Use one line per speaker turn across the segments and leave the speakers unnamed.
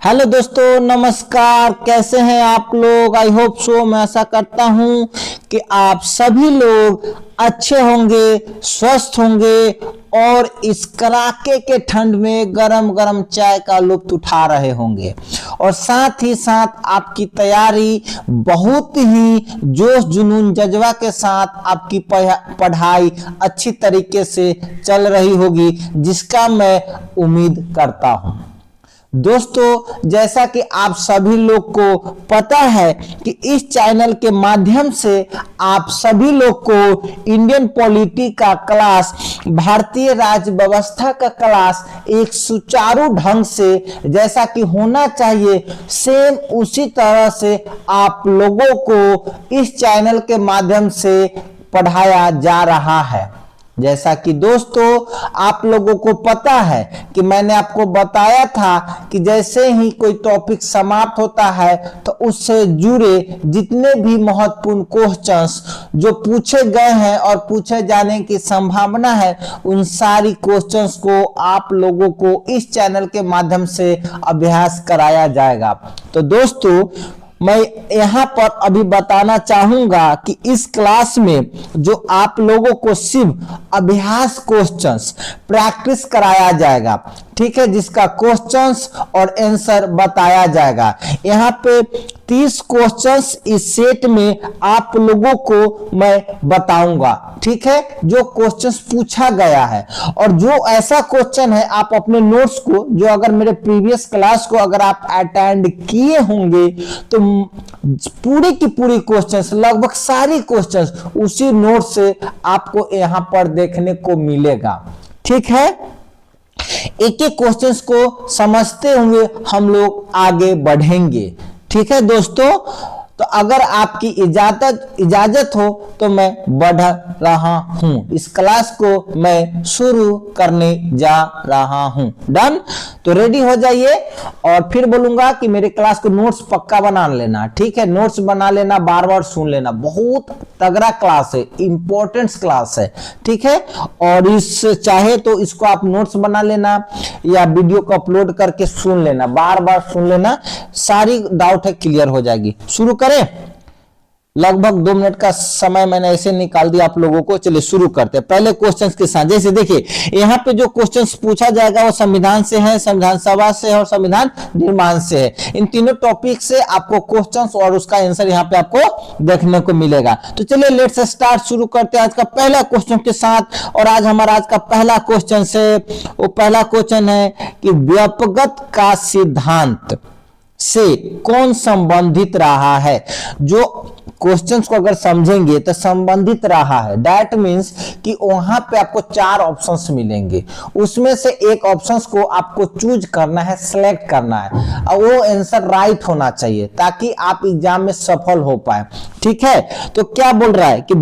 Hello दोस्तों, नमस्कार। कैसे हैं आप लोग? I hope so. मैं आशा करता हूं कि आप सभी लोग अच्छे होंगे, स्वस्थ होंगे और इस कड़ाके के ठंड में गरम गरम चाय का लुत्फ उठा रहे होंगे और साथ ही साथ आपकी तैयारी बहुत ही जोश जुनून जज्बा के साथ आपकी पढ़ाई अच्छी तरीके से चल रही होगी, जिसका मैं उम्मीद करता हूं। दोस्तों, जैसा कि आप सभी लोग को पता है कि इस चैनल के माध्यम से आप सभी लोग को इंडियन पॉलिटी का क्लास, भारतीय राज्य व्यवस्था का क्लास एक सुचारू ढंग से जैसा कि होना चाहिए सेम उसी तरह से आप लोगों को इस चैनल के माध्यम से पढ़ाया जा रहा है। जैसा कि दोस्तों आप लोगों को पता है कि मैंने आपको बताया था कि जैसे ही कोई टॉपिक समाप्त होता है तो उससे जुड़े जितने भी महत्वपूर्ण क्वेश्चंस जो पूछे गए हैं और पूछे जाने की संभावना है, उन सारी क्वेश्चंस को आप लोगों को इस चैनल के माध्यम से अभ्यास कराया जाएगा। तो दोस्तों, मैं यहां पर अभी बताना चाहूंगा कि इस क्लास में जो आप लोगों को सिर्फ अभ्यास क्वेश्चंस प्रैक्टिस कराया जाएगा, ठीक है, जिसका क्वेश्चंस और आंसर बताया जाएगा। यहाँ पे 30 क्वेश्चंस इस सेट में आप लोगों को मैं बताऊंगा, ठीक है, जो क्वेश्चंस पूछा गया है। और जो ऐसा क्वेश्चन है, आप अपने नोट्स को, जो अगर मेरे प्रीवियस क्लास को अगर आप अटेंड किए होंगे तो पूरी की पूरी क्वेश्चंस, लगभग सारी क्वेश्चंस उसी नोट से आपको यहां पर देखने को मिलेगा, ठीक है। एक एक क्वेश्चंस को समझते हुए हम लोग आगे बढ़ेंगे, ठीक है दोस्तों। तो अगर आपकी इजाजत हो तो मैं बढ़ रहा हूं, इस क्लास को मैं शुरू करने जा रहा हूं। डन? तो रेडी हो जाइए और फिर बोलूंगा कि मेरे क्लास को नोट्स पक्का बना लेना, ठीक है। नोट्स बना लेना, बार बार सुन लेना। बहुत तगड़ा क्लास है, इंपॉर्टेंट क्लास है, ठीक है। और इस चाहे तो इसको आप नोट्स बना लेना या वीडियो को अपलोड करके सुन लेना, बार बार सुन लेना, सारी डाउट है क्लियर हो जाएगी। शुरू करें। लगभग 2 मिनट का समय मैंने ऐसे निकाल दिया आप लोगों को। चलिए शुरू करते हैं पहले क्वेश्चंस के साथ। जैसे देखिए, यहाँ पे जो क्वेश्चंस पूछा जाएगा वो संविधान से है, संविधान सभा से है और संविधान निर्माण से है। इन तीनों टॉपिक से आपको क्वेश्चंस और उसका आंसर यहाँ पे आपको देखने को मिलेगा। तो चलिए लेट्स स्टार्ट, शुरू करते हैं आज का पहला क्वेश्चन के साथ। और आज हमारा आज का पहला क्वेश्चन से, वो पहला क्वेश्चन है कि व्यापकता का सिद्धांत से कौन संबंधित रहा है। जो क्वेश्चंस को अगर समझेंगे तो संबंधित रहा है, दैट मींस कि वहां पे आपको 4 ऑप्शंस मिलेंगे, उसमें से एक ऑप्शंस को आपको चूज करना है, सिलेक्ट करना है और वो आंसर राइट होना चाहिए ताकि आप एग्जाम में सफल हो पाए, ठीक है। तो क्या बोल रहा है कि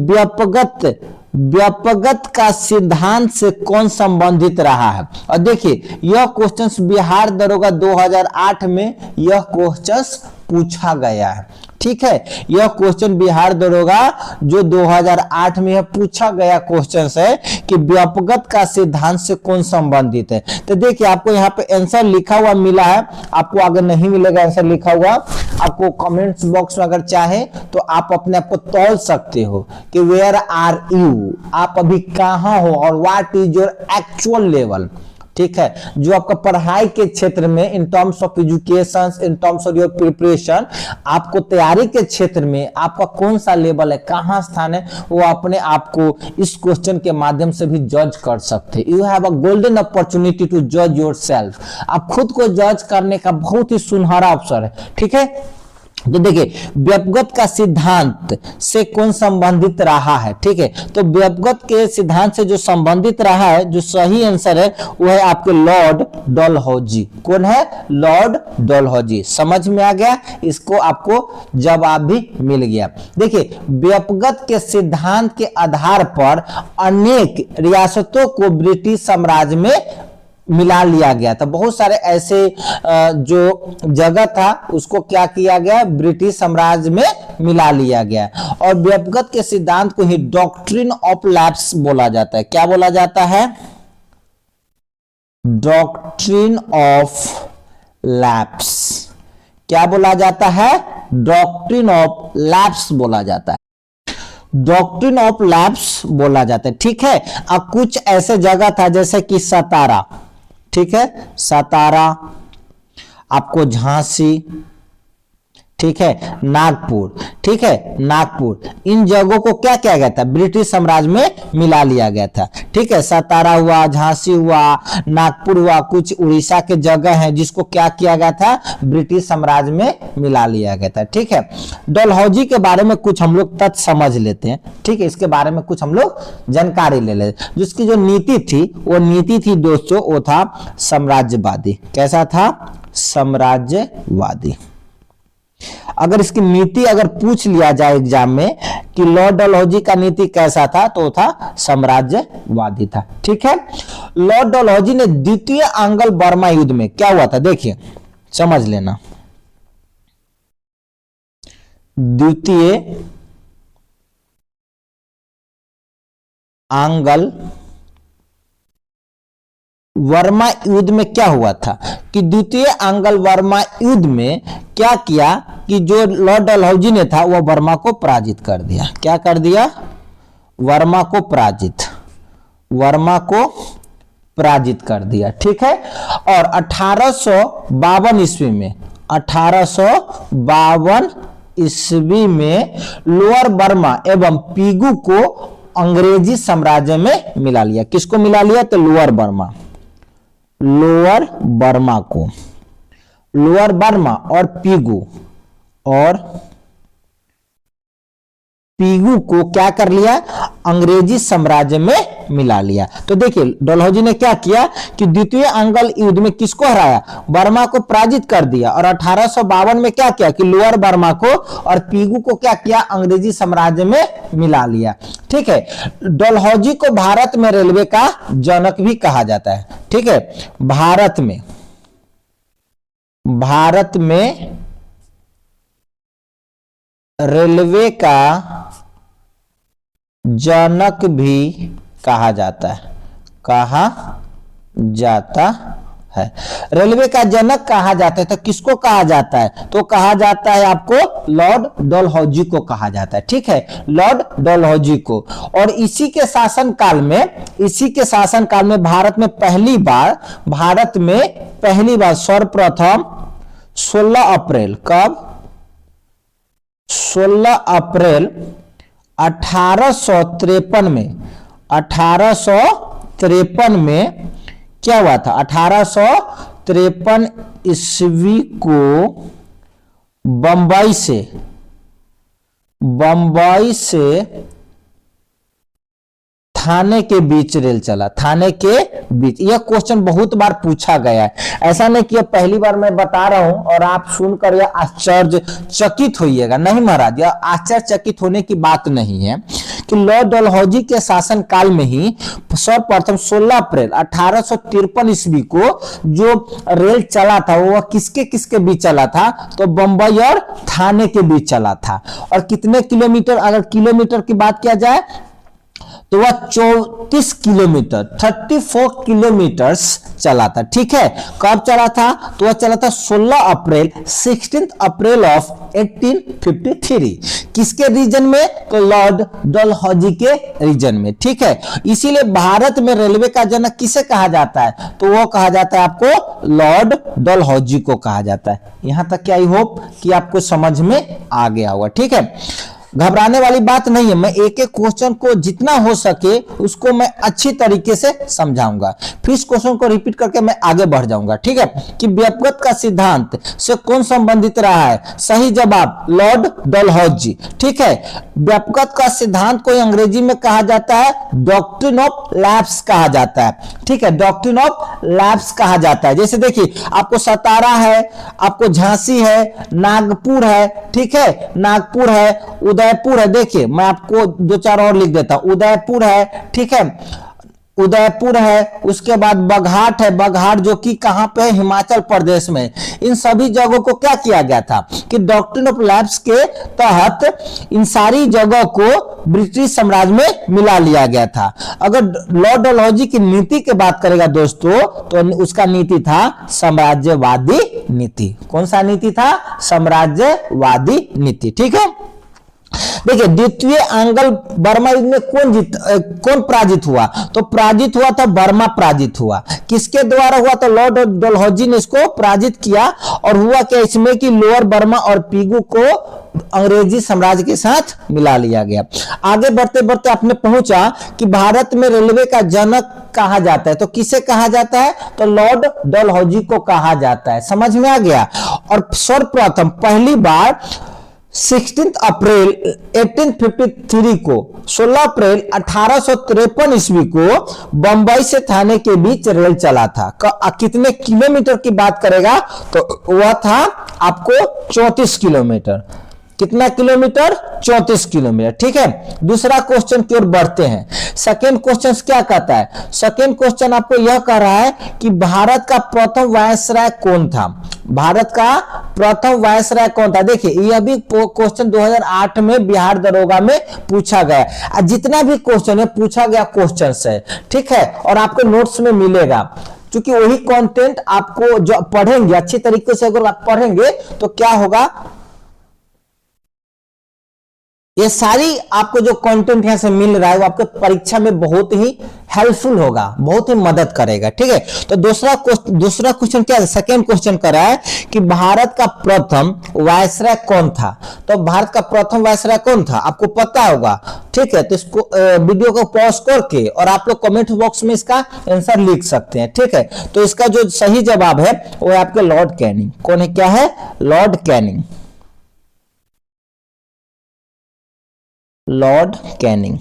व्यापकता का सिद्धांत से कौन संबंधित रहा है। और देखिए, यह क्वेश्चंस बिहार दरोगा 2008 में यह क्वेश्चंस पूछा गया है, ठीक है। यह क्वेश्चन बिहार दरोगा जो 2008 में पूछा गया क्वेश्चन है कि व्यापकता का सिद्धांत से कौन संबंधित है। तो देखिए, आपको यहाँ पे आंसर लिखा हुआ मिला है, आपको अगर नहीं मिलेगा आंसर लिखा हुआ, आपको कमेंट्स बॉक्स में अगर चाहे तो आप अपने आप को तौल सकते हो कि वेयर आर यू, आप अभी कहां हो और what is your actual level, ठीक है। जो आपका पढ़ाई के क्षेत्र में in terms of education, in terms of your preparation, आपको तैयारी के क्षेत्र में आपका कौन सा लेवल है, कहां स्थान है, वो अपने आप को इस क्वेश्चन के माध्यम से भी जज कर सकते हैं। You have a golden opportunity to जज योरसेल्फ। आप खुद को जज करने का बहुत ही सुनहरा अवसर है, ठीक है। तो देखिए, व्यापकता का सिद्धांत से कौन संबंधित रहा है, ठीक है। तो व्यापकता के सिद्धांत से जो संबंधित रहा है, जो सही आंसर है वो है आपके लॉर्ड डलहौजी। कौन है? लॉर्ड डलहौजी। समझ में आ गया? इसको आपको जवाब भी मिल गया। देखिए, व्यापकता के सिद्धांत के आधार पर अनेक रियासतों को ब्रिटिश साम्राज्य में मिला लिया गया था। बहुत सारे ऐसे जो जगह था उसको क्या किया गया, ब्रिटिश साम्राज्य में मिला लिया गया। और व्यापकता के सिद्धांत को ही डॉक्ट्रिन ऑफ लैप्स बोला जाता है। क्या बोला जाता है? Doctrine of lapse. क्या बोला जाता है? डॉक्ट्रिन ऑफ लैप्स बोला जाता है, डॉक्ट्रिन ऑफ लैप्स बोला जाता है। ठीक है, अब कुछ ऐसे जगह था जैसे कि सतारा, ठीक है, सतारा, आपको झांसी, ठीक है, नागपुर, ठीक है, नागपुर, इन जगहों को क्या किया गया था? ब्रिटिश साम्राज्य में मिला लिया गया था। ठीक है, सतारा हुआ, झांसी हुआ, नागपुर हुआ, कुछ उड़ीसा के जगह हैं जिसको क्या किया गया था? ब्रिटिश साम्राज्य में मिला लिया गया था। ठीक है, डलहौजी के बारे में कुछ हम लोग तथ्य समझ लेते हैं। ठीक है, इसके बारे में कुछ हम लोग जानकारी ले लेते हैं। जिसकी जो नीति थी, वो नीति थी दोस्तों, वो था साम्राज्यवादी। कैसा था? साम्राज्यवादी। अगर इसकी नीति अगर पूछ लिया जाए एग्जाम में कि लॉर्ड डलहौजी का नीति कैसा था, तो था साम्राज्यवादी था। ठीक है, लॉर्ड डलहौजी ने द्वितीय आंग्ल बर्मा युद्ध में क्या हुआ था? देखिए, समझ लेना। द्वितीय आंग्ल वर्मा युद्ध में क्या हुआ था कि द्वितीय आंग्ल वर्मा युद्ध में क्या किया कि जो लॉर्ड डलहौजी ने था वह वर्मा को पराजित कर दिया। क्या कर दिया? वर्मा को पराजित, वर्मा को पराजित कर दिया। ठीक है, और 1852 ईस्वी में, 1852 ईस्वी में लोअर बर्मा एवं पीगू को अंग्रेजी साम्राज्य में मिला लिया। किसको मिला लिया? तो लोअर बर्मा, लोअर बर्मा को, लोअर बर्मा और पीगू को क्या कर लिया? अंग्रेजी साम्राज्य में मिला लिया। तो देखिए, डलहौजी ने क्या किया कि द्वितीय आंग्ल युद्ध में किसको हराया? बर्मा को पराजित कर दिया, और 1852 में क्या किया कि लोअर बर्मा को और पीगू को क्या किया? अंग्रेजी साम्राज्य में मिला लिया। ठीक है, डलहौजी को भारत में रेलवे का जनक भी कहा जाता है। ठीक है, भारत में रेलवे का जनक भी कहा जाता है, कहा जाता है। रेलवे का जनक कहा जाता है, तो किसको कहा जाता है? तो कहा जाता है आपको लॉर्ड डलहौजी को कहा जाता है। ठीक है, लॉर्ड डलहौजी को। और इसी के शासनकाल में भारत में पहली बार सर्वप्रथम 16 अप्रैल, कब? 16 अप्रैल 1853 में क्या हुआ था? 1853 ईस्वी को बंबई से थाने के बीच रेल चला, थाने के बीच। यह क्वेश्चन बहुत बार पूछा गया है, ऐसा नहीं कि पहली बार मैं बता रहा हूं और आप सुनकर यह आश्चर्यचकित होइएगा। नहीं महाराज, यह आश्चर्यचकित होने की बात नहीं है कि लॉर्ड डलहौजी के शासन काल में ही सर्वप्रथम 16 अप्रैल 1853 ईस्वी को जो रेल चला था वह किसके बीच चला था? तो बंबई और थाने के बीच चला था। और कितने किलोमीटर, अगर किलोमीटर की बात किया जाए तो वह 34 किलोमीटर, 34 किलोमीटर चला था। ठीक है, कब चला था? तो वह चला था 16 अप्रैल 16 अप्रैल ऑफ 1853। किसके रीजन में? तो लॉर्ड डलहौजी के रीजन में। ठीक है, इसीलिए भारत में रेलवे का जनक किसे कहा जाता है? तो वो कहा जाता है आपको लॉर्ड डलहौजी को कहा जाता है। यहां तक क्या आई होप कि आपको समझ में आ गया होगा। ठीक है, घबराने वाली बात नहीं है। मैं एक एक क्वेश्चन को जितना हो सके उसको मैं अच्छी तरीके से समझाऊंगा, फिर इस क्वेश्चन को रिपीट करके मैं आगे बढ़ जाऊंगा। ठीक है, कि व्यापकता का सिद्धांत से कौन संबंधित रहा है? सही जवाब लॉर्ड डलहौजी। ठीक है, व्यापकता का सिद्धांत को अंग्रेजी में कहा जाता है डॉक्ट्रिन ऑफ लैप्स कहा जाता है। ठीक है, डॉक्ट्रिन ऑफ लैप्स कहा जाता है। जैसे देखिए, आपको सतारा है, आपको झांसी है, नागपुर है, ठीक है, नागपुर है, उदयपुर है। देखिए, मैं आपको दो चार और लिख देता हूं। उदयपुर है, ठीक है, उदयपुर है, उसके बाद बघाट है, बघाट जो कि कहां पे है, हिमाचल प्रदेश में। इन सभी जगहों को क्या किया गया था कि डॉक्ट्रिन ऑफ लैप्स के तहत इन सारी जगहों को ब्रिटिश साम्राज्य में मिला लिया गया था। अगर लॉर्ड डलहौजी की नीति की बात करेगा दोस्तों, तो उसका नीति था साम्राज्यवादी नीति। कौन सा नीति था? साम्राज्यवादी नीति। ठीक है, देखिए द्वितीय आंग्ल बर्मा युद्ध में कौन पराजित हुआ? तो पराजित हुआ था बर्मा पराजित हुआ। किसके द्वारा हुआ? तो लॉर्ड डलहौजी ने इसको पराजित किया। और हुआ क्या इसमें कि लोअर बर्मा और पीगू को अंग्रेजी साम्राज्य के साथ मिला लिया गया। आगे बढ़ते बढ़ते आपने पहुंचा कि भारत में रेलवे का जनक कहा जाता है, तो किसे कहा जाता है? तो लॉर्ड डलहौजी को कहा जाता है। समझ में आ गया। और सर्वप्रथम पहली बार 16 अप्रैल 1853 को 16 अप्रैल 1853 ईस्वी को बंबई से थाने के बीच रेल चला था। कितने किलोमीटर की बात करेगा? तो वह था आपको 34 किलोमीटर। कितना किलोमीटर? 34 किलोमीटर। ठीक है, दूसरा क्वेश्चन की ओर बढ़ते हैं। सेकेंड क्वेश्चन क्या कहता है? सेकेंड क्वेश्चन आपको यह कह रहा है कि भारत का प्रथम वायसराय कौन था? भारत का प्रथम वायसराय कौन था? देखिए यह भी क्वेश्चन 2008 में बिहार दरोगा में पूछा गया। जितना भी क्वेश्चन है पूछा गया क्वेश्चन है, ठीक है, और आपको नोट्स में मिलेगा। क्योंकि वही कंटेंट आपको जो पढ़ेंगे अच्छी तरीके से, अगर आप पढ़ेंगे तो क्या होगा, ये सारी आपको जो कंटेंट यहां से मिल रहा है वो आपके परीक्षा में बहुत ही हेल्पफुल होगा, बहुत ही मदद करेगा। ठीक है, तो दूसरा क्वेश्चन क्या है? सेकेंड क्वेश्चन कर रहा है कि भारत का प्रथम वायसराय कौन था? तो भारत का प्रथम वायसराय कौन था आपको पता होगा। ठीक है, तो इसको वीडियो को पॉज करके और आप लोग कमेंट बॉक्स में इसका आंसर लिख सकते हैं। ठीक है, तो इसका जो सही जवाब है वो है आपके लॉर्ड कैनिंग। कौन है? क्या है? Lord Canning. Lord Canning.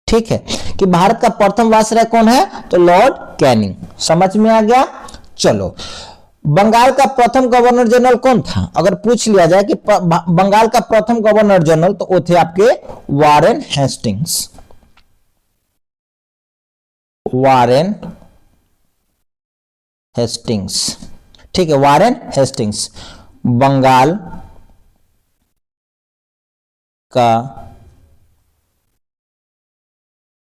ठीक है, कि भारत का प्रथम वायसराय कौन है? तो लॉर्ड कैनिंग। समझ में आ गया। चलो, बंगाल का प्रथम गवर्नर जनरल कौन था? अगर पूछ लिया जाए कि बंगाल का प्रथम गवर्नर जनरल, तो वो थे आपके वारेन हेस्टिंग्स। Warren Hastings. ठीक है, वारेन हेस्टिंग्स बंगाल का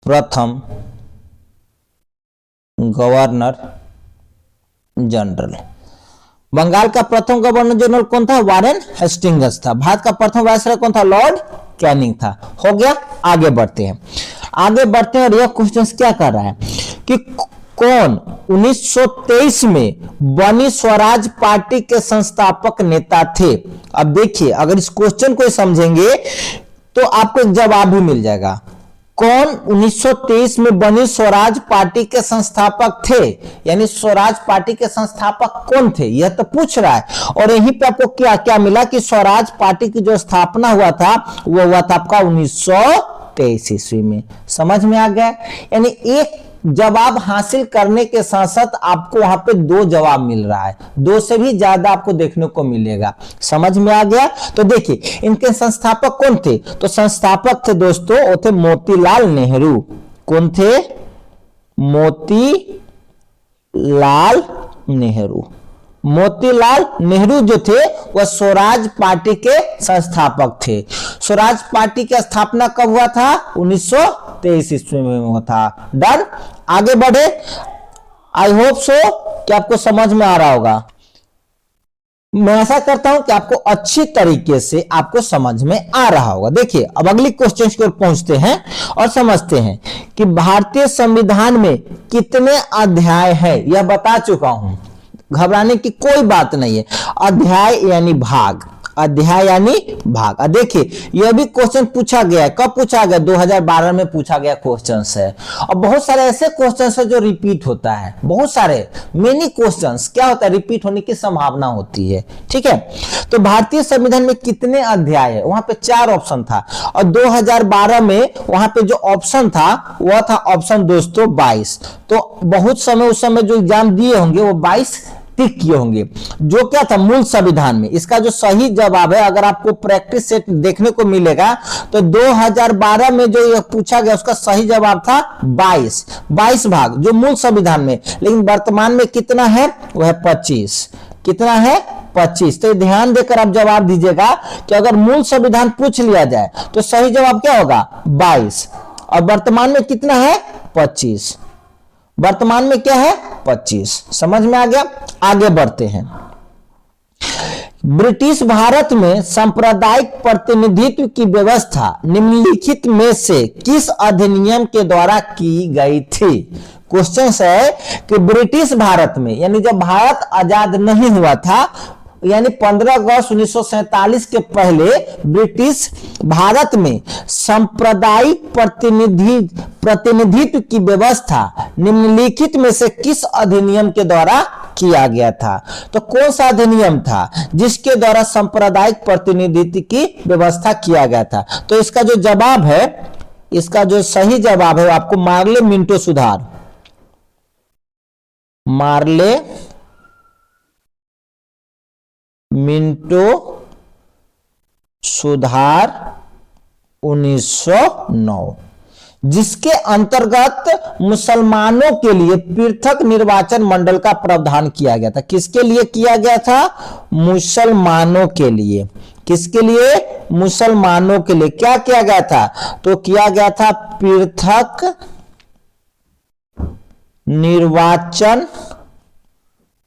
प्रथम गवर्नर जनरल। बंगाल का प्रथम गवर्नर जनरल कौन था? वारेन हेस्टिंग्स था। भारत का प्रथम वायसराय कौन था? लॉर्ड कैनिंग था। हो गया। आगे बढ़ते हैं, और यह क्वेश्चन क्या कर रहा है कि कौन 1923 में बनी स्वराज पार्टी के संस्थापक नेता थे? अब देखिए, अगर इस क्वेश्चन को समझेंगे तो आपको एक जवाब भी मिल जाएगा। कौन 1923 में बनी स्वराज पार्टी के संस्थापक थे? यानी स्वराज पार्टी के संस्थापक कौन थे, यह तो पूछ रहा है। और यहीं पे आपको क्या क्या मिला कि स्वराज पार्टी की जो स्थापना हुआ था वो हुआ था आपका 1923 ईस्वी में। समझ में आ गया। यानी एक जवाब हासिल करने के साथ साथ आपको वहां पे दो जवाब मिल रहा है, दो से भी ज्यादा आपको देखने को मिलेगा। समझ में आ गया। तो देखिए इनके संस्थापक कौन थे? तो संस्थापक थे दोस्तों वो थे मोतीलाल नेहरू। कौन थे? मोतीलाल नेहरू। मोतीलाल नेहरू जो थे वह स्वराज पार्टी के संस्थापक थे। स्वराज पार्टी की स्थापना कब हुआ था? 1923 ईस्वी में हुआ था। डन। आगे बढ़े। आई होप सो कि आपको समझ में आ रहा होगा। मैं ऐसा करता हूं कि आपको अच्छी तरीके से आपको समझ में आ रहा होगा। देखिए अब अगली क्वेश्चन की ओर पहुंचते हैं और समझते हैं कि भारतीय संविधान में कितने अध्याय है। यह बता चुका हूं, घबराने की कोई बात नहीं है। अध्याय यानी भाग, अध्याय यानी भाग। देखिए यह भी क्वेश्चन पूछा गया है। कब पूछा गया? 2012 में पूछा गया क्वेश्चन है। और बहुत सारे ऐसे क्वेश्चन है जो रिपीट होता है। बहुत सारे मेनी क्वेश्चंस क्या होता है, रिपीट होने की संभावना होती है। ठीक है, तो भारतीय संविधान में कितने अध्याय है? वहां पे 4 ऑप्शन था और 2012 में वहां पे जो ऑप्शन था वह था ऑप्शन दोस्तों 22। तो बहुत समय उस समय जो एग्जाम दिए होंगे वो 22 किए होंगे, जो क्या था मूल संविधान में। इसका जो सही जवाब है, अगर आपको प्रैक्टिस सेट देखने को मिलेगा तो 2012 में जो यह पूछा गया उसका सही जवाब था 22 भाग जो मूल संविधान में, लेकिन वर्तमान में कितना है, वह 25। कितना है, 25। तो ध्यान देकर आप जवाब दीजिएगा कि अगर मूल संविधान पूछ लिया जाए तो सही जवाब क्या होगा, 22, और वर्तमान में कितना है, 25। वर्तमान में क्या है, 25। समझ में आ गया। आगे बढ़ते हैं। ब्रिटिश भारत में सांप्रदायिक प्रतिनिधित्व की व्यवस्था निम्नलिखित में से किस अधिनियम के द्वारा की गई थी। क्वेश्चन है कि ब्रिटिश भारत में, यानी जब भारत आजाद नहीं हुआ था, यानी 15 अगस्त 1947 के पहले ब्रिटिश भारत में सांप्रदायिक प्रतिनिधित्व की व्यवस्था निम्नलिखित में से किस अधिनियम के द्वारा किया गया था। तो कौन सा अधिनियम था जिसके द्वारा सांप्रदायिक प्रतिनिधित्व की व्यवस्था किया गया था। तो इसका जो जवाब है, इसका जो सही जवाब है आपको मार्ले मिंटो सुधार, मार्ले मिंटो सुधार 1909, जिसके अंतर्गत मुसलमानों के लिए पृथक निर्वाचन मंडल का प्रावधान किया गया था। किसके लिए किया गया था, मुसलमानों के लिए। किसके लिए, मुसलमानों के लिए क्या किया गया था, तो किया गया था पृथक निर्वाचन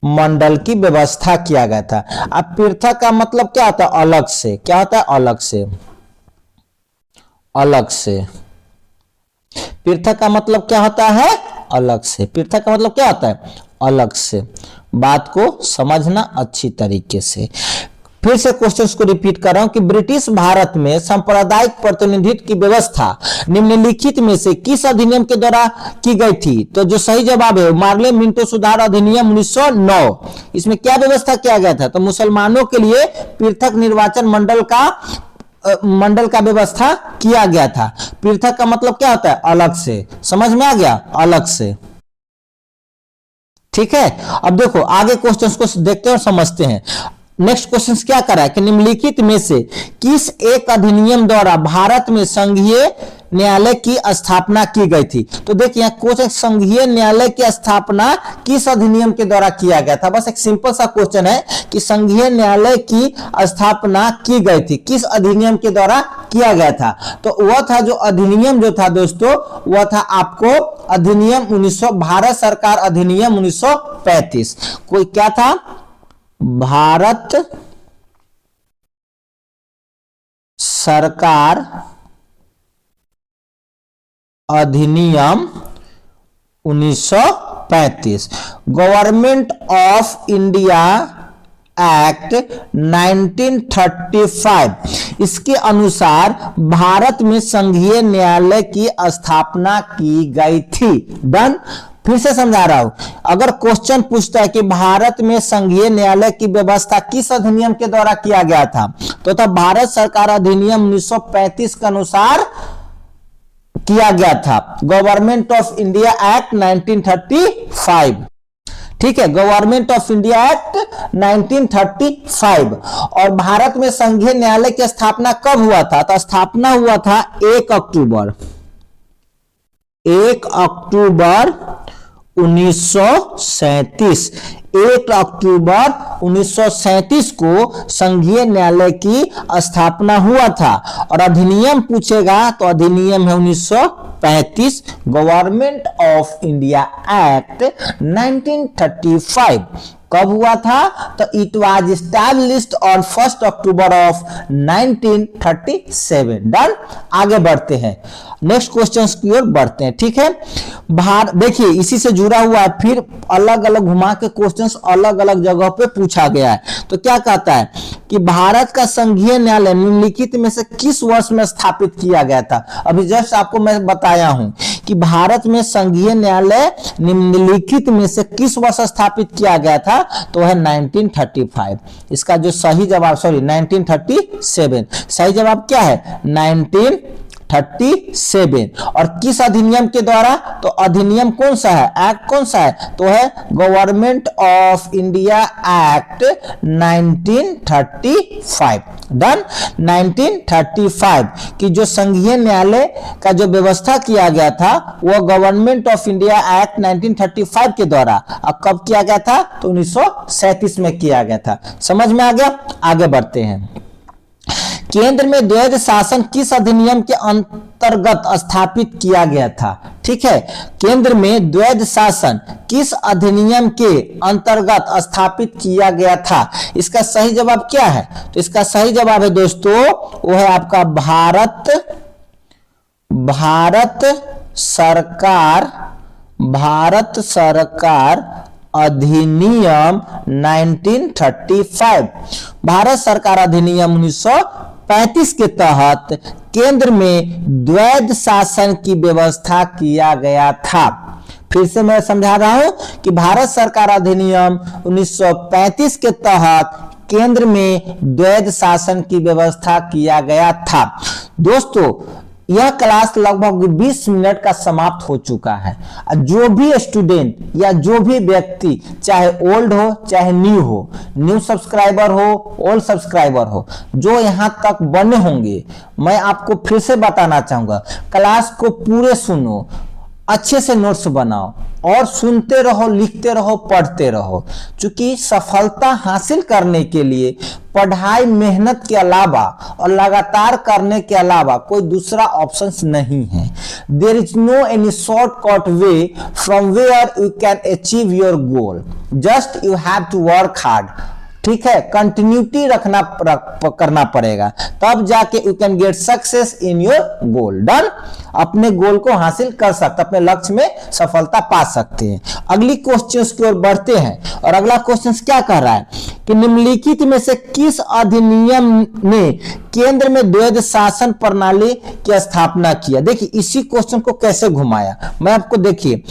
मंडल की व्यवस्था किया गया था। अब पृथक का मतलब क्या होता है, अलग से। क्या होता है, अलग से। अलग से। पृथक का मतलब क्या होता है, अलग से। पृथक का मतलब क्या होता है, अलग से। बात को समझना अच्छी तरीके से। फिर से क्वेश्चंस को रिपीट कर रहा हूं कि ब्रिटिश भारत में सांप्रदायिक प्रतिनिधित्व की व्यवस्था निम्नलिखित में से किस अधिनियम के द्वारा की गई थी। तो जो सही जवाब है मार्ले मिंटो सुधार अधिनियम 1909। इसमें क्या व्यवस्था किया गया था, तो मुसलमानों के लिए पृथक निर्वाचन मंडल का व्यवस्था किया गया था। पृथक का मतलब क्या होता है, अलग से। समझ में आ गया, अलग से। ठीक है। अब देखो आगे क्वेश्चंस को देखते हैं और समझते हैं। नेक्स्ट क्वेश्चन क्या कर रहा है कि निम्नलिखित में से किस एक अधिनियम द्वारा भारत में संघीय न्यायालय की स्थापना की गई थी। तो देखिए यहाँ क्वेश्चन, संघीय न्यायालय की स्थापना किस अधिनियम के द्वारा किया गया था। बस एक सिंपल सा क्वेश्चन है कि संघीय न्यायालय की स्थापना की गई थी, किस अधिनियम के द्वारा किया गया था। तो वह था जो अधिनियम जो था दोस्तों, वह था आपको अधिनियम 1900, भारत सरकार अधिनियम 1935। कोई क्या था, भारत सरकार अधिनियम 1935, गवर्नमेंट ऑफ इंडिया एक्ट 1935। इसके अनुसार भारत में संघीय न्यायालय की स्थापना की गई थी। डन। फिर से समझा रहा हूं, अगर क्वेश्चन पूछता है कि भारत में संघीय न्यायालय की व्यवस्था किस अधिनियम के द्वारा किया गया था, तो था भारत सरकार अधिनियम 1935 के अनुसार किया गया था, गवर्नमेंट ऑफ इंडिया एक्ट 1935। ठीक है, गवर्नमेंट ऑफ इंडिया एक्ट 1935। और भारत में संघीय न्यायालय की स्थापना कब हुआ था, तो स्थापना हुआ था 1 अक्टूबर 1937। 1 अक्टूबर 1937 को संघीय न्यायालय की स्थापना हुआ था। और अधिनियम पूछेगा तो अधिनियम है 1935, गवर्नमेंट ऑफ इंडिया एक्ट 1935। कब हुआ था, तो it was established on 1 October of 1937। Done. आगे बढ़ते हैं, नेक्स्ट क्वेश्चन की ओर बढ़ते हैं। ठीक है, देखिए इसी से जुड़ा हुआ है, फिर अलग अलग घुमा के क्वेश्चंस अलग अलग जगह पे पूछा गया है। तो क्या कहता है कि भारत का संघीय न्यायालय निम्नलिखित में से किस वर्ष में स्थापित किया गया था। अभी जस्ट आपको मैं बताया हूं कि भारत में संघीय न्यायालय निम्नलिखित में से किस वर्ष स्थापित किया गया था, तो है 1935। इसका जो सही जवाब, 1937। सही जवाब क्या है, 1935। 1937। और किस अधिनियम के द्वारा? तो अधिनियम कौन सा है, एक्ट कौन सा है? तो है government of India act 1935। Done. 1935 की जो संघीय न्यायालय का जो व्यवस्था किया गया था वो गवर्नमेंट ऑफ इंडिया एक्ट 1935 के द्वारा। अब कब किया गया था? तो 1937 में किया गया था। समझ में आ गया? आगे बढ़ते हैं। केंद्र में द्वैध शासन किस अधिनियम के अंतर्गत स्थापित किया गया था? ठीक है, केंद्र में द्वैध शासन किस अधिनियम के अंतर्गत स्थापित किया गया था? इसका सही जवाब क्या है? तो इसका सही जवाब है दोस्तों, वो है आपका भारत सरकार अधिनियम 1935। भारत सरकार अधिनियम 1935 के तहत केंद्र में द्वैध शासन की व्यवस्था किया गया था। फिर से मैं समझा रहा हूं कि भारत सरकार अधिनियम 1935 के तहत केंद्र में द्वैध शासन की व्यवस्था किया गया था। दोस्तों, यह क्लास लगभग 20 मिनट का समाप्त हो चुका है। जो भी स्टूडेंट या जो भी व्यक्ति, चाहे ओल्ड हो चाहे न्यू सब्सक्राइबर हो, ओल्ड सब्सक्राइबर हो, जो यहां तक बने होंगे, मैं आपको फिर से बताना चाहूंगा, क्लास को पूरे सुनो, अच्छे से नोट्स बनाओ और सुनते रहो, लिखते रहो, पढ़ते रहो। क्योंकि सफलता हासिल करने के लिए पढ़ाई, मेहनत के अलावा और लगातार करने के अलावा कोई दूसरा ऑप्शन नहीं है। There is no any shortcut way from where you can achieve your goal, just you have to work hard. ठीक है, कंटिन्यूटी करना पड़ेगा, तब जाके you can get success in your goal. Done. अपने गोल को हासिल कर सकते, अपने लक्ष्य में सफलता पा सकते हैं। अगली क्वेश्चंस की ओर बढ़ते हैं और अगला क्वेश्चन क्या कह रहा है कि निम्नलिखित में से किस अधिनियम ने केंद्र में द्वैध शासन प्रणाली की स्थापना किया? देखिए इसी क्वेश्चन को कैसे घुमाया मैं आपको, देखिए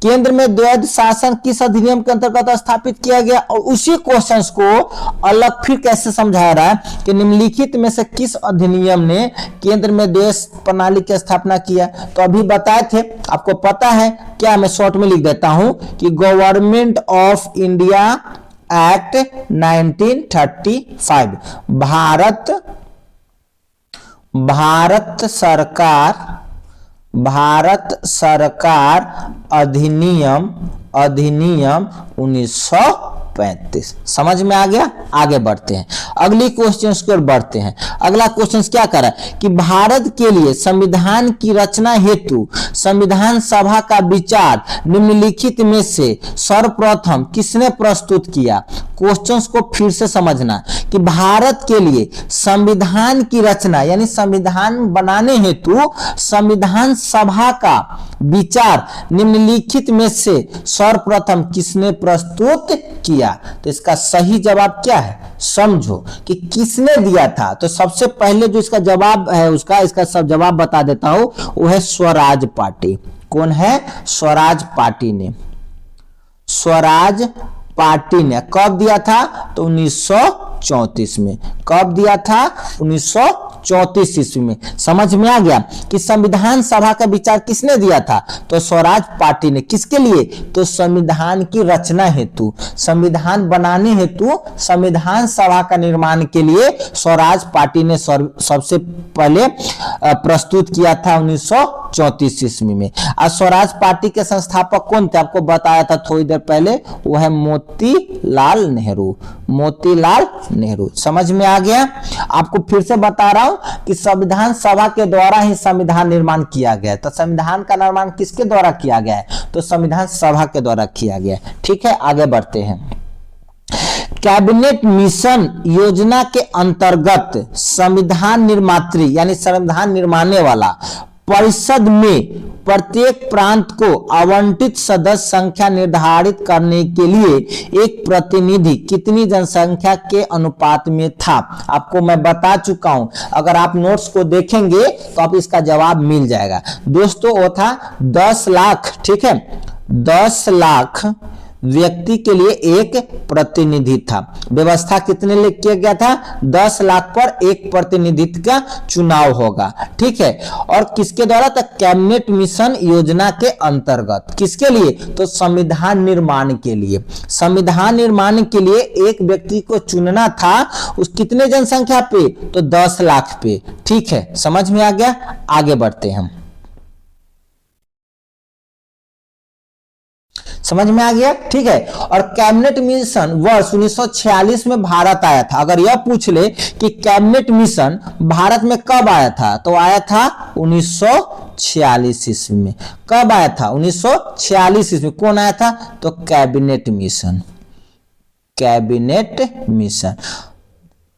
केंद्र में द्वैध शासन किस अधिनियम के अंतर्गत स्थापित किया गया, और उसी क्वेश्चंस को अलग फिर कैसे समझा रहा है कि निम्नलिखित में से किस अधिनियम ने केंद्र में द्वैध प्रणाली की स्थापना किया। तो अभी बताए थे, आपको पता है क्या, मैं शॉर्ट में लिख देता हूं कि government of India act 1935, Bharat सरकार अधिनियम 1935। समझ में आ गया? आगे बढ़ते हैं, अगली क्वेश्चन की ओर बढ़ते हैं। अगला क्वेश्चन क्या कर रहा है कि भारत के लिए संविधान की रचना हेतु संविधान सभा का विचार निम्नलिखित में से सर्वप्रथम किसने प्रस्तुत किया? क्वेश्चंस को फिर से समझना कि भारत के लिए संविधान की रचना यानी संविधान बनाने हेतु संविधान सभा का विचार निम्नलिखित में से सर्वप्रथम किसने प्रस्तुत किया? तो इसका सही जवाब क्या है? समझो कि किसने दिया था। तो सबसे पहले जो इसका जवाब है इसका सब जवाब बता देता हूं, वो है स्वराज पार्टी। कौन है? स्वराज पार्टी ने। स्वराज पार्टी ने कब दिया था? तो 1934 में। कब दिया था? 1934 ईस्वी में। समझ में आ गया कि संविधान सभा का विचार किसने दिया था? तो स्वराज पार्टी ने। किसके लिए? तो संविधान की रचना हेतु, संविधान बनाने हेतु संविधान सभा का निर्माण के लिए स्वराज पार्टी ने सबसे पहले प्रस्तुत किया था 1934 ईस्वी में। आज स्वराज पार्टी के संस्थापक कौन थे? आपको बताया था थोड़ी देर पहले, वो है मोतीलाल नेहरू। मोतीलाल नेहरू। समझ में आ गया? आपको फिर से बता रहा हूं कि संविधान सभा के द्वारा ही संविधान निर्माण किया गया। तो संविधान का निर्माण किसके द्वारा किया गया है? तो संविधान सभा के द्वारा किया गया। ठीक है, आगे बढ़ते हैं। कैबिनेट मिशन योजना के अंतर्गत संविधान निर्मात्री यानी संविधान निर्माणे वाला परिषद में प्रत्येक प्रांत को आवंटित सदस्य संख्या निर्धारित करने के लिए एक प्रतिनिधि कितनी जनसंख्या के अनुपात में था? आपको मैं बता चुका हूं, अगर आप नोट्स को देखेंगे तो आप इसका जवाब मिल जाएगा। दोस्तों वो था 10 लाख। ठीक है, 10 लाख व्यक्ति के लिए एक प्रतिनिधि था। व्यवस्था कितने लिए किया गया था? 10 लाख पर एक प्रतिनिधित्व का चुनाव होगा, ठीक है। और किसके द्वारा? तो कैबिनेट मिशन योजना के अंतर्गत। किसके लिए? तो संविधान निर्माण के लिए। संविधान निर्माण के लिए एक व्यक्ति को चुनना था, उस कितने जनसंख्या पे? तो 10 लाख पे, ठीक है। समझ में आ गया? आगे बढ़ते हैं हम। समझ में आ गया, ठीक है। और कैबिनेट मिशन वर्ष 1946 में भारत आया था। अगर यह पूछ ले कि कैबिनेट मिशन भारत में कब आया था, तो आया था 1946 ईस्वी में। कब आया था? 1946 ईस्वी। कौन आया था? तो कैबिनेट मिशन। Cabinet mission.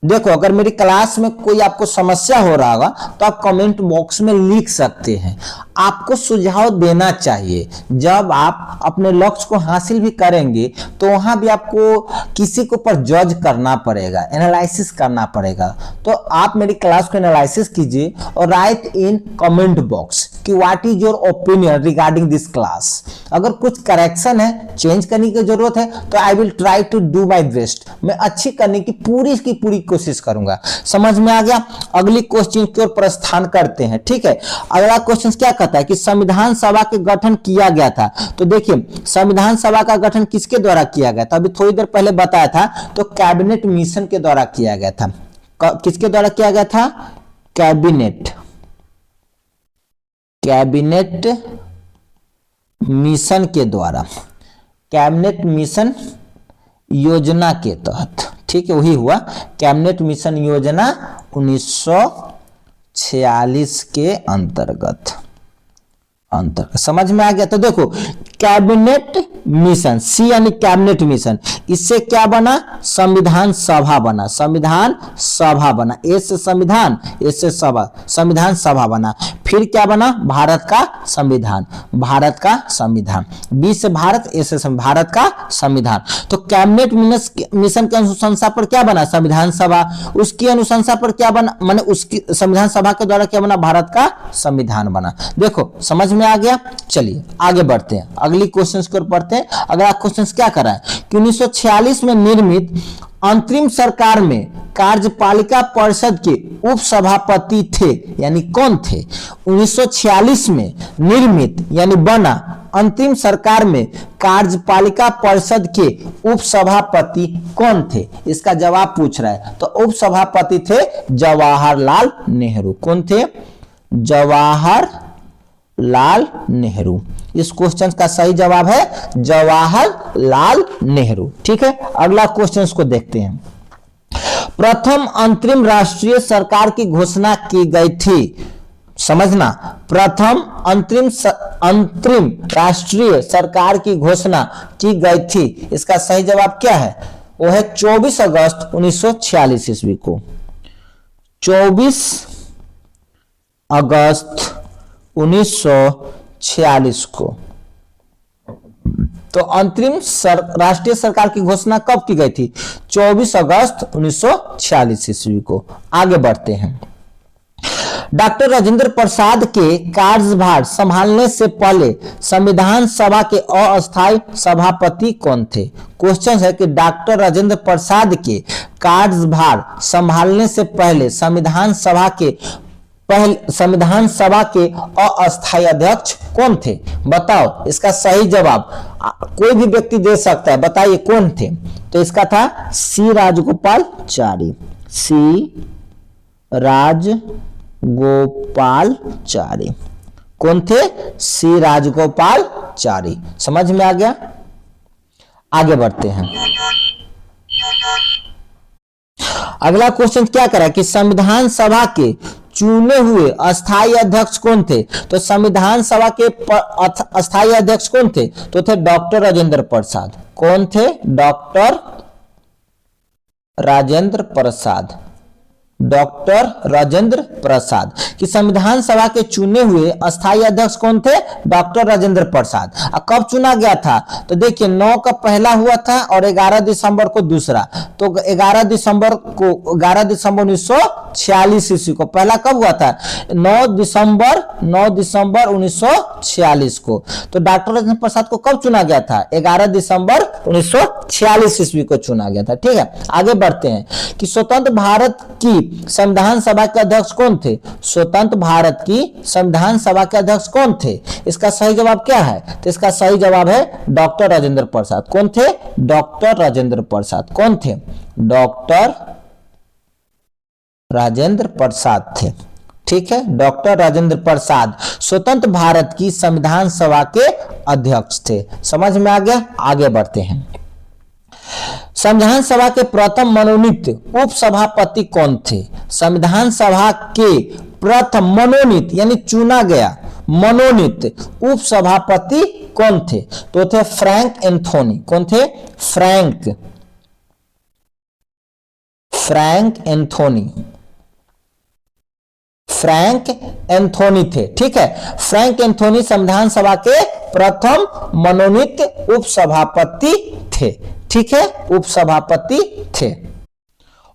देखो, अगर मेरी क्लास में कोई आपको समस्या हो रहा होगा तो आप कमेंट बॉक्स में लिख सकते हैं। आपको सुझाव देना चाहिए। जब आप अपने लक्ष्य को हासिल भी करेंगे तो वहां भी आपको किसी के ऊपर जज करना पड़ेगा, एनालिसिस करना पड़ेगा। तो आप मेरी क्लास को एनालिसिस कीजिए और राइट इन कमेंट बॉक्स कि what is your opinion regarding this class. अगर कुछ करेक्शन है, चेंज करने की जरूरत है, तो I will try to do my best. मैं अच्छी करने की पूरी कोशिश करूंगा। समझ में आ गया? अगली क्वेश्चन की ओर प्रस्थान करते हैं, ठीक है। अगला क्वेश्चन क्या कहता है कि संविधान सभा के गठन किया गया था। तो देखिए, संविधान सभा का गठन किसके द्वारा किया गया था? अभी थोड़ी देर पहले बताया था, तो कैबिनेट मिशन के द्वारा किया गया था। किसके द्वारा किया गया था? कैबिनेट मिशन के द्वारा, कैबिनेट मिशन योजना के तहत, ठीक है। वही हुआ कैबिनेट मिशन योजना 1946 के अंतर्गत। समझ में आ गया? तो देखो, कैबिनेट मिशन, सी यानी कैबिनेट मिशन, इससे क्या बना? संविधान सभा बना। संविधान सभा बना। ए से संविधान, ए से सभा, संविधान सभा बना। फिर क्या बना? भारत का संविधान। भारत का संविधान। बी से भारत, ए से भारत का संविधान। तो कैबिनेट मिशन की अनुशंसा पर क्या बना? संविधान सभा। उसकी अनुशंसा पर क्या बना? माने उसकी संविधान सभा के द्वारा क्या बना? भारत का संविधान बना। देखो, समझ में आ गया? चलिए आगे बढ़ते हैं, अगली क्वेश्चन को पढ़ते हैं। अगला क्वेश्चन क्या कर रहा है कि 1946 में निर्मित अंतरिम सरकार में कार्यपालिका परिषद के उपसभापति थे, यानी कौन थे? 1946 में निर्मित यानी बना अंतिम सरकार में कार्यपालिका परिषद के उपसभापति कौन थे? इसका जवाब पूछ रहा है। तो उपसभापति थे जवाहरलाल नेहरू। कौन थे? जवाहरलाल नेहरू। इस क्वेश्चन का सही जवाब है जवाहरलाल नेहरू, ठीक है। अगला क्वेश्चन को देखते हैं। प्रथम अंतरिम राष्ट्रीय सरकार की घोषणा की गई थी। समझना, प्रथम अंतरिम राष्ट्रीय सरकार की घोषणा की गई थी। इसका सही जवाब क्या है? वो है 24 अगस्त 1946 ईस्वी को। 24 अगस्त 1946 को। तो अंतरिम राष्ट्रीय सरकार की घोषणा कब की गई थी? 24 अगस्त 1946 ईस्वी को। आगे बढ़ते हैं। डॉक्टर राजेंद्र प्रसाद के कार्यभार संभालने से पहले संविधान सभा के अस्थायी सभापति कौन थे? क्वेश्चन है कि डॉक्टर राजेंद्र प्रसाद के कार्यभार संभालने से पहले संविधान सभा के अस्थायी अध्यक्ष कौन थे? बताओ इसका सही जवाब। कोई भी व्यक्ति दे सकता है, बताइए कौन थे? तो इसका था सी राजगोपालचारी। सी राजगोपालचारी। कौन थे? सी राजगोपालचारी। समझ में आ गया? आगे बढ़ते हैं। अगला क्वेश्चन क्या करा कि संविधान सभा के चुने हुए अस्थायी अध्यक्ष कौन थे? तो संविधान सभा के अस्थायी अध्यक्ष कौन थे? तो थे डॉक्टर राजेंद्र प्रसाद। कौन थे? डॉक्टर राजेंद्र प्रसाद। डॉक्टर राजेंद्र प्रसाद की संविधान सभा के चुने हुए अस्थायी अध्यक्ष कौन थे? डॉक्टर राजेंद्र प्रसाद। कब चुना गया था? तो देखिए 9 का पहला हुआ था और 11 दिसंबर को दूसरा। तो 11 दिसंबर 1946 1946 ईस्वी को। पहला कब हुआ था? 9 दिसंबर 1946 को। तो डॉक्टर राजेंद्र प्रसाद को कब चुना गया था? 11 दिसंबर 1946 ईस्वी को चुना गया था। ठीक है, आगे बढ़ते हैं कि स्वतंत्र भारत की संविधान सभा के अध्यक्ष कौन थे? स्वतंत्र भारत की संविधान सभा के अध्यक्ष कौन थे? इसका सही जवाब क्या है? तो इसका सही जवाब है डॉक्टर राजेंद्र प्रसाद। कौन थे? डॉक्टर राजेंद्र प्रसाद। कौन थे? डॉक्टर राजेंद्र प्रसाद थे। ठीक है, डॉक्टर राजेंद्र प्रसाद स्वतंत्र भारत की संविधान सभा के अध्यक्ष थे। समझ में आ गया? आगे बढ़ते हैं। संविधान सभा के प्रथम मनोनीत उपसभापति कौन थे? संविधान सभा के प्रथम मनोनीत यानी चुना गया मनोनीत उपसभापति कौन थे? तो थे फ्रैंक एंथोनी। कौन थे? Frank Anthony. फ्रैंक एंथोनी थे। ठीक है, फ्रैंक एंथोनी संविधान सभा के प्रथम मनोनीत उपसभापति थे। ठीक है, उपसभापति थे।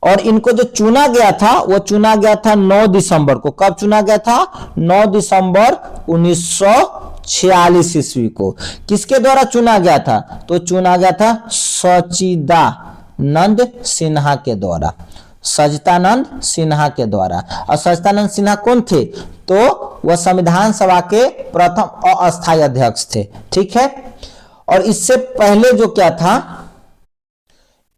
और इनको जो चुना गया था वो चुना गया था 9 दिसंबर को। कब चुना गया था? 9 दिसंबर 1946 ईस्वी को। किसके द्वारा चुना गया था? तो चुना गया था सच्चिदानंद सिन्हा के द्वारा। सच्चिदानंद सिन्हा के द्वारा। और सच्चिदानंद सिन्हा कौन थे? तो वह संविधान सभा के प्रथम अस्थायी अध्यक्ष थे। ठीक है, और इससे पहले जो क्या था,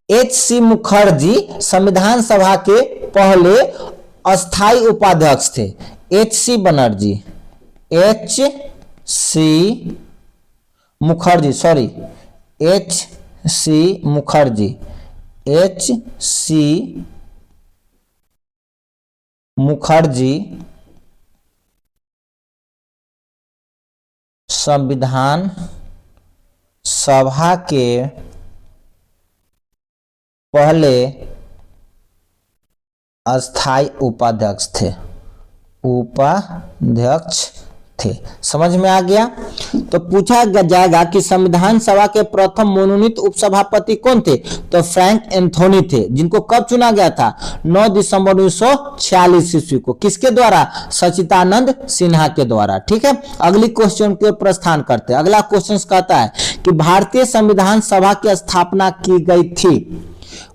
H.C. मुखर्जी संविधान सभा के पहले अस्थायी उपाध्यक्ष थे। H.C. Banerjee, H.C. Mukherjee, sorry, H.C. Mukherjee, H.C. Mukherjee संविधान सभा के पहले अस्थायी उपाध्यक्ष थे। समझ में आ गया? तो पूछा जाएगा कि संविधान सभा के प्रथम मनोनीत उपसभापति कौन थे? तो फ्रैंक एंथोनी थे, जिनको कब चुना गया था? 9 दिसंबर 1946 ईस्वी को। किसके द्वारा? सच्चिदानंद सिन्हा के द्वारा। ठीक है, अगली क्वेश्चन के प्रस्थान करते हैं। अगला क्वेश्चन कहता है कि भारतीय संविधान सभा की स्थापना की गई थी।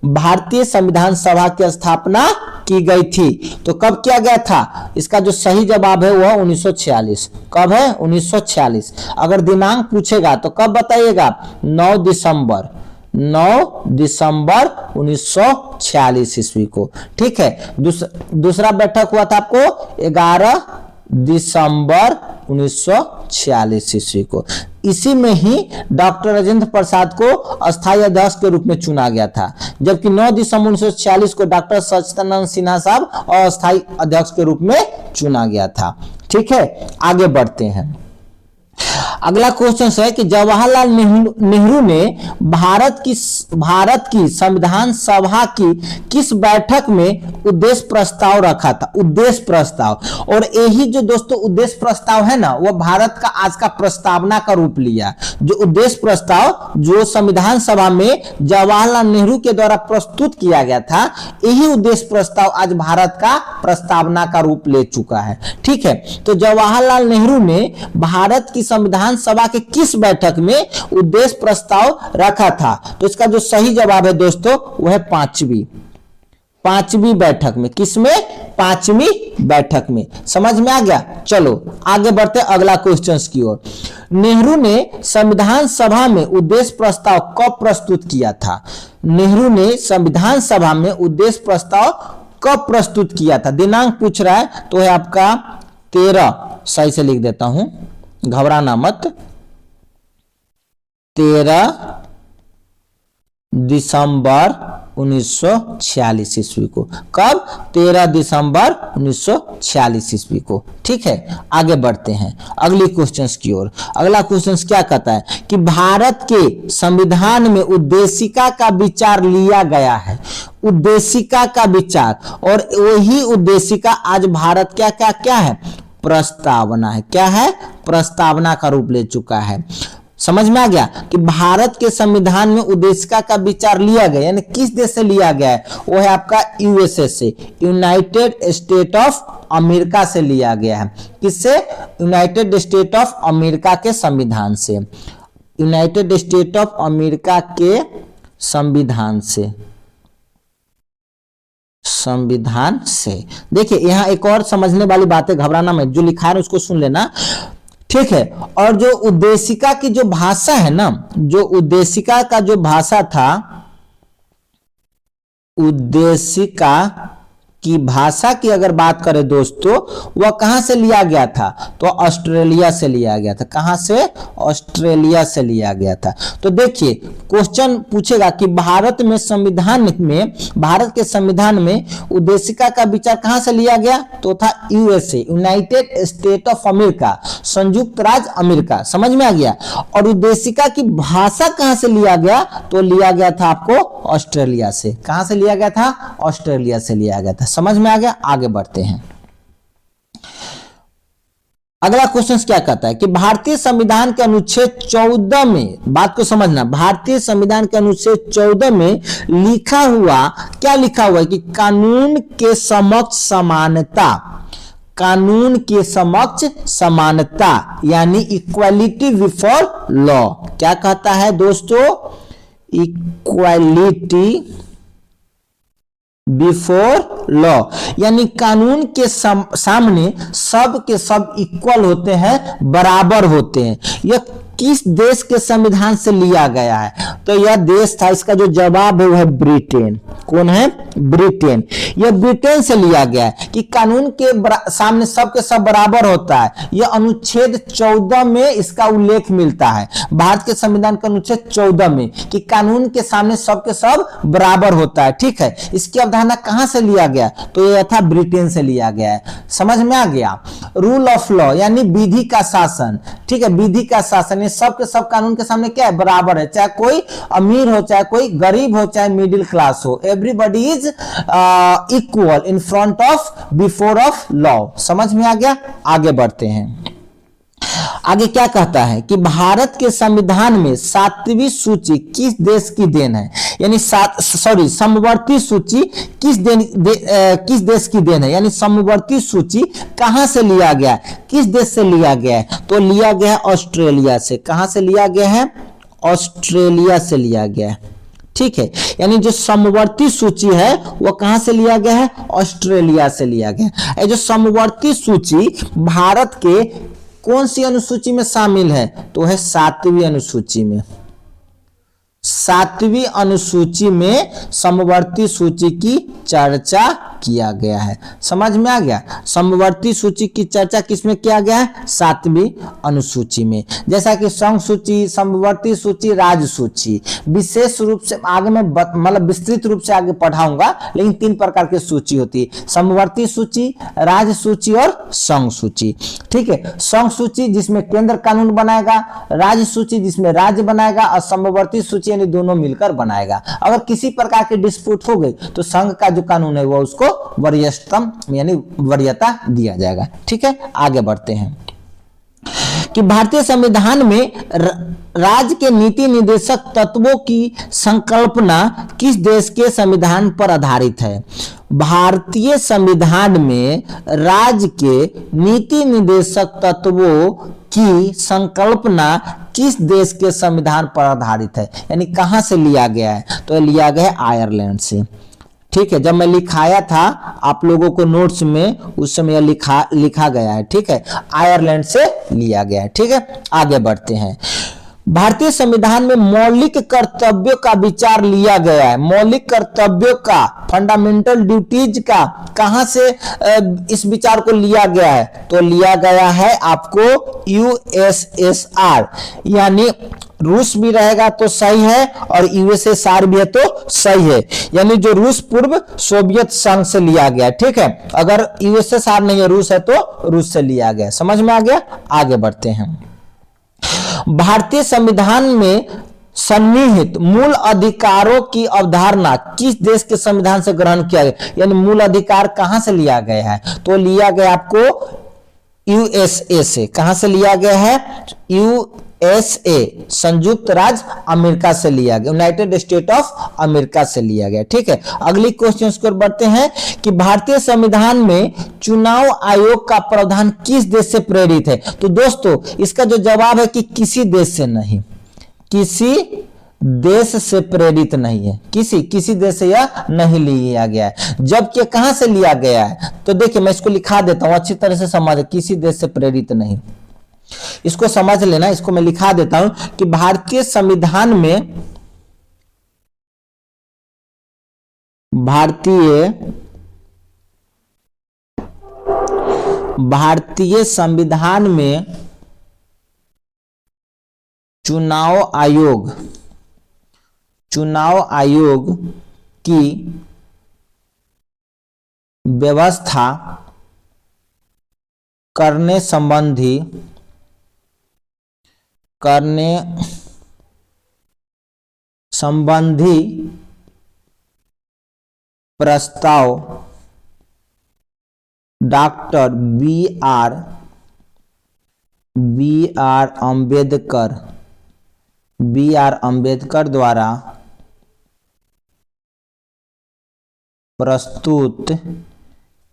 भारतीय संविधान सभा की स्थापना की गई थी तो कब किया गया था? इसका जो सही जवाब है वह 1946। कब है? 1946। अगर दिनांक पूछेगा तो कब बताइएगा? 9 दिसंबर 1946 ईस्वी को। ठीक है, दूसरा बैठक हुआ था आपको 11 दिसंबर 1946 ईस्वी को। इसी में ही डॉक्टर राजेंद्र प्रसाद को अस्थायी अध्यक्ष के रूप में चुना गया था, जबकि 9 दिसंबर 1946 को डॉक्टर सच्चिदानंद सिन्हा साहब अस्थायी अध्यक्ष के रूप में चुना गया था। ठीक है, आगे बढ़ते हैं। अगला क्वेश्चन है कि जवाहरलाल नेहरू ने भारत की संविधान सभा की किस बैठक में उद्देश्य प्रस्ताव रखा था? उद्देश्य प्रस्ताव। और यही जो दोस्तों उद्देश्य प्रस्ताव है ना, वह भारत का आज का प्रस्तावना का रूप लिया। जो उद्देश्य प्रस्ताव जो संविधान सभा में जवाहरलाल नेहरू के द्वारा प्रस्तुत किया गया था, यही उद्देश्य प्रस्ताव आज भारत का प्रस्तावना का रूप ले चुका है। ठीक है, तो जवाहरलाल नेहरू ने भारत की संविधान सभा के किस बैठक में उद्देश्य प्रस्ताव रखा था? तो इसका जो सही जवाब है दोस्तों वह है पांचवी बैठक में। किसमें? 5वीं बैठक में। समझ में आ गया? चलो आगे बढ़ते अगला क्वेश्चन की ओर। नेहरू ने संविधान सभा में उद्देश्य प्रस्ताव कब प्रस्तुत किया था? नेहरू ने संविधान सभा में उद्देश्य प्रस्ताव कब प्रस्तुत किया था? दिनांक पूछ रहा है तो है आपका 13, सही से लिख देता हूं, घबराना मत, 13 दिसंबर 1946 ईस्वी को। कब? 13 दिसंबर 1946 ईस्वी को। ठीक है, आगे बढ़ते हैं अगली क्वेश्चंस की ओर। अगला क्वेश्चन क्या कहता है कि भारत के संविधान में उद्देशिका का विचार लिया गया है। उद्देशिका का विचार, और वही उद्देशिका आज भारत क्या है? प्रस्तावना है। क्या है? प्रस्तावना का रूप ले चुका है। समझ में आ गया कि भारत के संविधान में उद्देशिका का विचार लिया गया, यानी किस देश से लिया गया है, वो है आपका यूएसए से, यूनाइटेड स्टेट ऑफ अमेरिका से लिया गया है। किससे? यूनाइटेड स्टेट ऑफ अमेरिका के संविधान से, यूनाइटेड स्टेट ऑफ अमेरिका के संविधान से, संविधान से। देखिए यहां एक और समझने वाली बात है, घबराना मत, जो लिखा है उसको सुन लेना, ठीक है। और जो उद्देशिका की जो भाषा है ना, जो उद्देशिका का जो भाषा था, उद्देशिका की भाषा की अगर बात करें दोस्तों, वह कहां से लिया गया था? तो ऑस्ट्रेलिया से लिया गया था। कहां से? ऑस्ट्रेलिया से लिया गया था। तो देखिए क्वेश्चन पूछेगा कि भारत में संविधान में, भारत के संविधान में उद्देशिका का विचार कहां से लिया गया? तो था USA, United state of America, संयुक्त राज्य अमेरिका। समझ में आ गया। और उद्देशिका की भाषा कहां से लिया गया? तो लिया गया था आपको ऑस्ट्रेलिया से। कहां से लिया गया था? ऑस्ट्रेलिया से लिया गया था। समझ में आ गया। आगे बढ़ते हैं। अगला क्वेश्चन क्या कहता है कि भारतीय संविधान के अनुच्छेद 14 में, बात को समझना, भारतीय संविधान के अनुच्छेद 14 में लिखा हुआ, क्या लिखा हुआ है कि कानून के समक्ष समानता, कानून के समक्ष समानता यानी इक्वालिटी बिफोर लॉ। क्या कहता है दोस्तों? इक्वालिटी बिफोर लॉ, यानी कानून के सामने सब के सब इक्वल होते हैं, बराबर होते हैं। यह किस देश के संविधान से लिया गया है? तो यह देश था, इसका जो जवाब है वह है ब्रिटेन। कौन है? ब्रिटेन। यह ब्रिटेन से लिया गया है कि कानून के सामने सबके सब बराबर होता है। यह अनुच्छेद 14 में इसका उल्लेख मिलता है, भारत के संविधान के अनुच्छेद 14 में, कि कानून के सामने सबके सब बराबर होता है। ठीक है। इसकी अवधारणा कहां से लिया गया? तो यह था ब्रिटेन से लिया गया है। समझ में आ गया। रूल ऑफ लॉ यानी विधि का शासन। ठीक है, विधि का शासन, सबके सब कानून के सामने क्या है? बराबर है। चाहे कोई अमीर हो, चाहे कोई गरीब हो, चाहे मिडिल क्लास हो, everybody is equal in front of, before of law. समझ में आ गया। आगे बढ़ते हैं। आगे क्या कहता है कि भारत के संविधान में 7वीं सूची किस देश की देन है? यानी समवर्ती सूची किस देश की देन है? यानी समवर्ती सूची कहां से लिया गया है? किस देश से लिया गया है? तो लिया गया है ऑस्ट्रेलिया से। कहां से लिया गया है? ऑस्ट्रेलिया से लिया गया है। ठीक है, यानी जो समवर्ती सूची है वो कहां से लिया गया है? ऑस्ट्रेलिया से लिया गया है। जो समवर्ती सूची भारत के कौन सी अनुसूची में शामिल है? तो है 7वीं अनुसूची में। 7वीं अनुसूची में समवर्ती सूची की चर्चा किया गया है। समझ में आ गया। समवर्ती सूची की चर्चा किसमें किया गया है? 7वीं अनुसूची में। जैसा कि संघ सूची, समवर्ती सूची, राज्य सूची। विशेष रूप से आगे मैं मतलब विस्तृत रूप से आगे पढ़ाऊंगा, लेकिन 3 प्रकार की सूची होती है: समवर्ती सूची, राज्य सूची और संघ सूची। ठीक है, संघ सूची जिसमें केंद्र कानून बनाएगा, राज्य सूची जिसमें राज्य बनाएगा, और समवर्ती सूची यानी दोनों मिलकर बनाएगा। अगर किसी प्रकार की डिस्प्यूट हो गई तो संघ का जो कानून है वो उसको वरीयतम यानी वरीयता दिया जाएगा। ठीक है, आगे बढ़ते हैं कि भारतीय संविधान में राज्य के नीति निर्देशक तत्वों की संकल्पना किस देश के संविधान पर आधारित है? भारतीय संविधान में राज्य के नीति निर्देशक तत्वों की संकल्पना किस देश के संविधान पर आधारित है? यानी कहां से लिया गया है? तो लिया गया है आयरलैंड से। ठीक है, जब मैं लिखाया था आप लोगों को नोट्स में, उस समय लिखा गया है। ठीक है, आयरलैंड से लिया गया है। ठीक है, आगे बढ़ते हैं। भारतीय संविधान में मौलिक कर्तव्यों का विचार लिया गया है। मौलिक कर्तव्यों का, फंडामेंटल ड्यूटीज का कहां से इस विचार को लिया गया है? तो लिया गया है आपको यूएसएसआर, यानी रूस भी रहेगा तो सही है और यूएसएसआर भी है तो सही है, यानी जो रूस पूर्व सोवियत संघ से लिया गया। ठीक है, अगर यूएसएसआर नहीं है, रूस है तो रूस से लिया गया। समझ में आ गया। आगे बढ़ते हैं। भारतीय संविधान में सन्निहित मूल अधिकारों की अवधारणा किस देश के संविधान से ग्रहण किया गया? यानी मूल अधिकार कहां से लिया गया है? तो लिया गया आपको यूएसए से। कहां से लिया गया है? यूएसए, संयुक्त राज्य अमेरिका से लिया गया, यूनाइटेड स्टेट ऑफ अमेरिका से लिया गया। ठीक है, अगली क्वेश्चन की ओर बढ़ते हैं कि भारतीय संविधान में चुनाव आयोग का प्रावधान किस देश से प्रेरित है? तो दोस्तों इसका जो जवाब है कि किसी देश से नहीं, किसी देश से प्रेरित नहीं है, किसी देश से यह नहीं लिया गया है। जबकि कहां से लिया गया है? तो देखिए मैं इसको लिखा देता हूं, अच्छी तरह से समझ, किसी देश से प्रेरित नहीं, इसको समझ लेना। इसको मैं लिखा देता हूं कि भारतीय संविधान में, भारतीय संविधान में चुनाव आयोग की व्यवस्था करने संबंधी प्रस्ताव डॉक्टर बी आर अंबेडकर द्वारा प्रस्तुत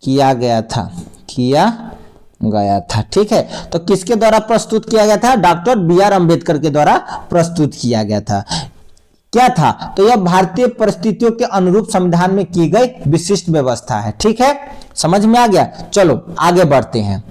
किया गया था। ठीक है, तो किसके द्वारा प्रस्तुत किया गया था? डॉक्टर बी आर अंबेडकर के द्वारा प्रस्तुत किया गया था। क्या था? तो यह भारतीय परिस्थितियों के अनुरूप संविधान में की गई विशिष्ट व्यवस्था है। ठीक है, समझ में आ गया? चलो आगे बढ़ते हैं।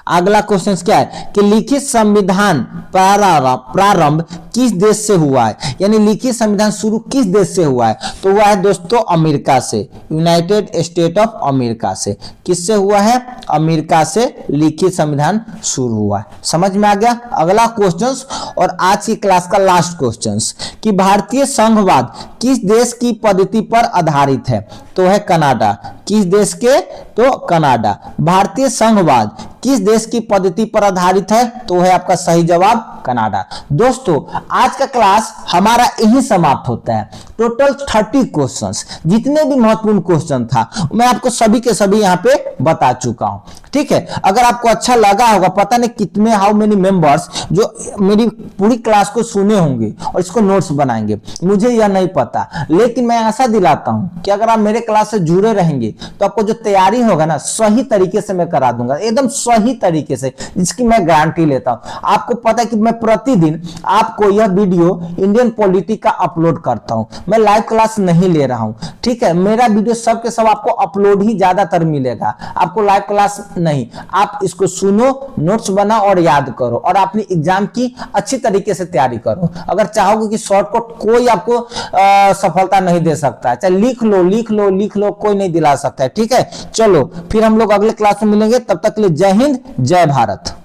अगला क्वेश्चन क्या है कि लिखित संविधान प्रारंभ किस देश से हुआ है? यानी लिखित संविधान शुरू किस देश से हुआ है? तो हुआ है दोस्तों अमेरिका से, यूनाइटेड स्टेट ऑफ अमेरिका से। किससे हुआ है? अमेरिका से लिखित संविधान शुरू हुआ है। समझ में आ गया? अगला क्वेश्चन और आज की क्लास का लास्ट क्वेश्चन कि भारतीय संघवाद किस देश की पद्धति पर आधारित है? तो है कनाडा। किस देश के? तो कनाडा। भारतीय संघवाद किस देश की पद्धति पर आधारित है? तो है आपका सही जवाब कनाडा। दोस्तों आज का क्लास हमारा यही समाप्त होता है। टोटल 30 क्वेश्चंस, जितने भी महत्वपूर्ण क्वेश्चन था मैं आपको सभी के सभी यहाँ पे बता चुका हूँ। ठीक है, अगर आपको अच्छा लगा होगा, पता नहीं कितने हाउ मेनी मेंबर्स जो मेरी पूरी क्लास को सुने होंगे और इसको नोट्स बनाएंगे, मुझे यह नहीं पता, लेकिन मैं आशा दिलाता हूं कि अगर आप मेरे क्लास से जुड़े रहेंगे तो आपको जो तैयारी होगा ना सही तरीके से मैं करा दूंगा, एकदम सही तरीके से, जिसकी मैं गारंटी लेता हूं। आपको पता है कि मैं प्रतिदिन आपको यह वीडियो इंडियन पॉलिटी का अपलोड करता हूं, मैं लाइव क्लास नहीं ले रहा हूं। ठीक है, मेरा वीडियो सब के सब आपको अपलोड ही ज्यादातर मिलेगा, आपको लाइव क्लास नहीं। आप इसको सुनो, नोट्स बनाओ और याद करो और अपनी एग्जाम की अच्छी तरीके से तैयारी करो। अगर चाहोगे कि शॉर्टकट कोई आपको सफलता नहीं दे सकता है, चाहे लिख लो, कोई नहीं दिला सकता है। ठीक है, चलो फिर हम लोग अगले क्लास में मिलेंगे, तब तक के लिए जय हिंद, जय भारत।